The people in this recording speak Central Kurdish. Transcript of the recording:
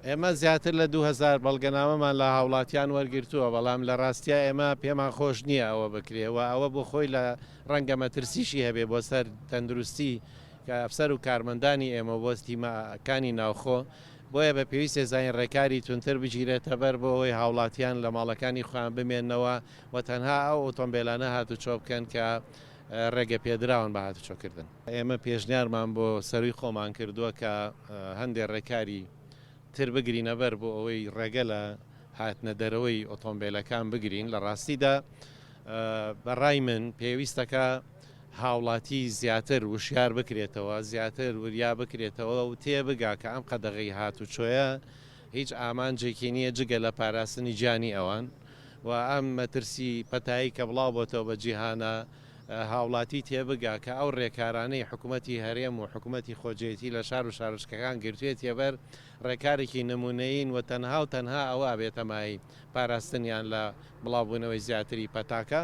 ئێمە زیاتر لە 2000 بەڵگەنامەمان لە هاوڵاتیان وەرگرتووە، بەڵام لە ڕاستیە ئێمە پێمان خۆش نییە ئەوە بکرێەوە. ئەوە بۆ خۆی لە ڕەنگە مەترسیشی هەبێ بۆ سەر تەندروستی کە ئەفسەر و کارمەندانی ئێمە بۆ تیمەکانی ناوخۆ، بۆیە بە پێویستێ زین ڕێکاری تونتر بگیرێتە بەر بۆ ئەوەی هاوڵاتیان لە ماڵەکانی خۆیان بمێننەوە و تەنها ئەو ئۆتۆمبیلانە هاتوچۆ بکەن کە ڕێگە پێدراون بە هاتوچۆکردن. ئێمە پێشنیارمان بۆ سەروی خۆمان کردووە کە هەندێک ڕێکاری تر بگرینە بەر بۆ ئەوەی ڕێگە لە هاتنە دەرەوەی ئۆتۆمبیلەکان بگرین. لە ڕاستیدا بەڕای من پێویستەکە هاوڵاتی زیاتر وشیار بکرێتەوە، زیاتر وریا بکرێتەوە و تێبگا کە ئەم قەدەغی هاتوچۆیە هیچ ئامانجێکی نییە جگە لە پاراستنی گیانی ئەوان و ئەم مەترسی پەتایی کە بڵاو بۆتەوە بە جیهانە هاوڵاتی تێبگا کە ئەو ڕێکارانەی حکوومەتی هەرێم و حکوومەتی خۆجێتی لە شار و شارشکەکان گرتوێت تێبەر ڕێکارێکی نمونەیین و تەنها ئەوە بێتەمای پاراستنیان لە بڵاوبوونەوەی زیاتری پەتاکە.